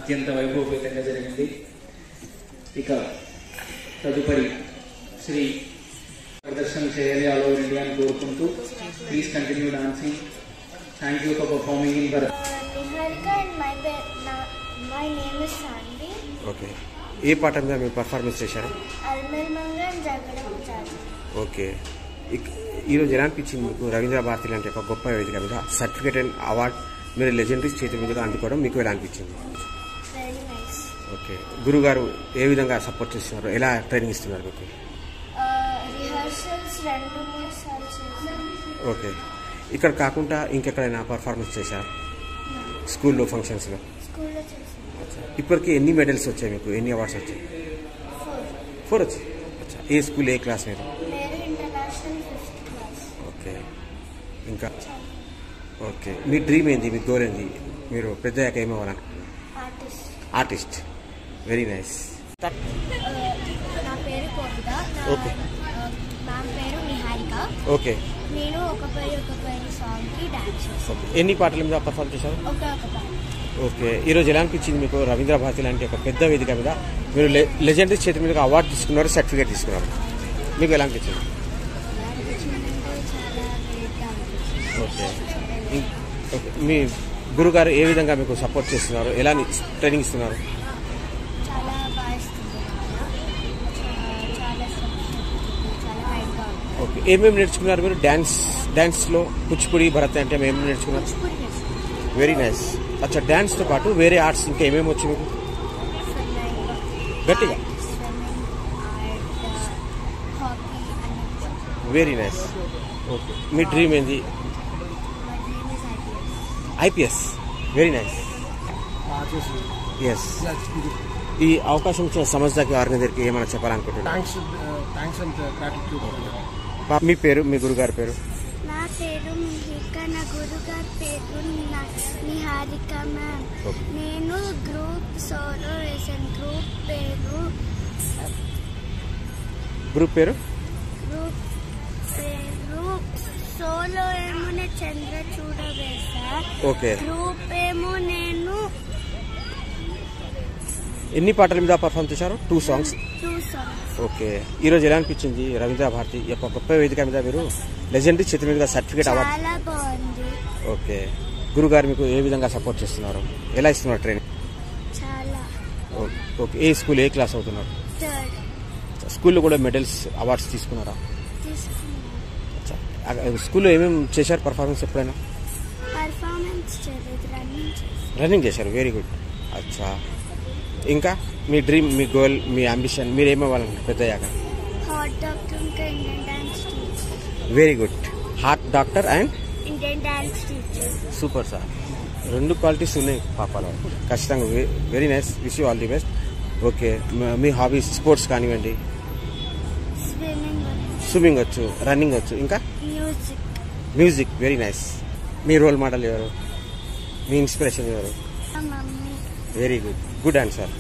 అత్యంత వైభవపేతంగా జరిగింది. ఇక తదుపరి శ్రీ ప్రదర్శన చేయాలి ఆల్ ఓవర్ ఇండియా అని కోరుకుంటూ please continue dancing. Thank you for performing in Bharat. My name is Sanvi. Okay, ఏ పాట మీద మీరు పర్ఫార్మెన్స్ చేశారు? Almer Mangan Jagaram Chaji. Okay, ఈరోజు ఎలా అనిపించింది మీకు? రవీంద్ర భారతి లాంటి ఒక గొప్ప వేదిక మీద సర్టిఫికేట్ అండ్ అవార్డ్ మీరు లెజెండరీస్ చేతి మీదుగా అందుకోవడం మీకు ఎలా అనిపించింది? Very nice. ఓకే, గురుగారు ఏ విధంగా సపోర్ట్ చేస్తున్నారు, ఎలా ట్రైనింగ్ ఇస్తున్నారు మీకు? Rehearsals 2-3 సార్లు చేశాను. ఓకే, ఇక్కడ కాకుండా ఇంకెక్కడైనా పర్ఫార్మెన్స్ చేశారు? స్కూల్లో ఫంక్షన్స్లో? స్కూల్లో చేశాను. ఇప్పటికి ఎన్ని మెడల్స్ వచ్చాయి మీకు, ఎన్ని అవార్డ్స్ వచ్చాయి? 4 వచ్చాయి. అచ్చా, ఏ స్కూల్, ఏ క్లాస్ మీరు? నేను ఇంటర్నేషనల్ 5th క్లాస్. ఓకే, ఇంకా ఓకే, మీ డ్రీమ్ ఏంది, మీ గోల్ ఏంది? మీరు పెద్దయ్యాక ఏమవ్వాలనుకుంటున్నారు? ఆర్టిస్ట్. Very nice. నా పేరు కోవిద. ఓకే. నా పేరు నిహారిక. ఓకే, నేను ఒక పేరు సాంగ్కి డాన్స్ చేశాను. ఎన్ని పాటల మీద పర్ఫార్మ్ చేశారు? ఒక పాట. ఓకే, ఈరోజు ఎలా అనిపించింది మీకు? రవీంద్ర భారతి లాంటి ఒక పెద్ద వేదిక మీద మీరు లెజెండరీ చేతి మీద అవార్డు తీసుకున్నారు, సర్టిఫికేట్ తీసుకున్నారు, మీకు ఎలా అనిపించింది? ఓకే, ఓకే, మీ గురుగారు ఏ విధంగా మీకు సపోర్ట్ చేస్తున్నారు, ఎలా ట్రైనింగ్ ఇస్తున్నారు? చాలా బాగా ఇస్తున్నారు. చాలా ఓకే, ఏమేమి నేర్చుకున్నారు మీరు? డాన్స్లో కూచిపూడి, భరతనాట్యం ఏమేమి నేర్చుకున్నారు? Very nice. అచ్చా, డాన్స్తో పాటు వేరే ఆర్ట్స్ ఇంకా ఏమేమి వచ్చు మీకు? గట్టిగా. Very nice. ఓకే, మీ డ్రీమ్ ఏంది? ఐపీఎస్. Very nice. ఎస్, ఈ అవకాశం ఇచ్చిన సమజ్దాకి ఆర్గనైజర్కి ఏమైనా చెప్పాలనుకుంటున్నారు? మీ పేరు, మీ గురుగారి పేరు? నా పేరు మిహిక. నా గురుగారి పేరు నిహారిక మ్యామ్. నేను గ్రూప్ సోలో వేసాను. గ్రూప్ పేరు సోలో ఏమో నేను చంద్రచూడ వేసా. ఓకే, గ్రూప్ ఏమో నేను ఎన్ని పాటల మీద పర్ఫార్మ్ చేశారు? 2 సాంగ్స్. ఓకే, ఈరోజు ఎలా అనిపించింది? రవీంద్ర భారతి యొక్క గొప్ప వేదిక మీద మీరు లెజెండరీ చేతి మీద సర్టిఫికేట్ అవార్డు. చాలా బాగుంది. ఓకే, గురుగారు మీకు ఏ విధంగా సపోర్ట్ చేస్తున్నారు, ఎలా ఇస్తున్నారు ట్రైనింగ్? చాలా. ఓకే, ఏ స్కూల్, ఏ క్లాస్ అవుతున్నారు? 3rd. స్కూల్లో కూడా మెడల్స్, అవార్డ్స్ తీసుకున్నారా? స్కూల్లో ఏమేమి చేశారు పర్ఫార్మెన్స్? ఎప్పుడైనా పర్ఫార్మెన్స్ చేయలేదు, రన్నింగ్ చేశారు. Very good. అచ్చా, ఇంకా మీ డ్రీమ్, మీ గోల్, మీ అంబిషన్, మీరు ఏమవ్వాలనుకుంటారు పెద్దయ్యాక? హార్ట్ డాక్టర్ ఇంకా Indian dance teacher. Very good. Heart doctor and Indian dance teacher. Super sir, 2 qualities ఉన్నాయి పాపాలో. ఖచ్చితంగా. Very nice. Wish you all the best. Okay, మీ హాబీస్ స్పోర్ట్స్ కానివ్వండి? స్విమ్మింగ్ వచ్చు, రన్నింగ్ వచ్చు, ఇంకా మ్యూజిక్. Very nice. మీ రోల్ మోడల్ ఎవరు, మీ ఇన్స్పిరేషన్ ఎవరు? Mummy. Very good. Good answer.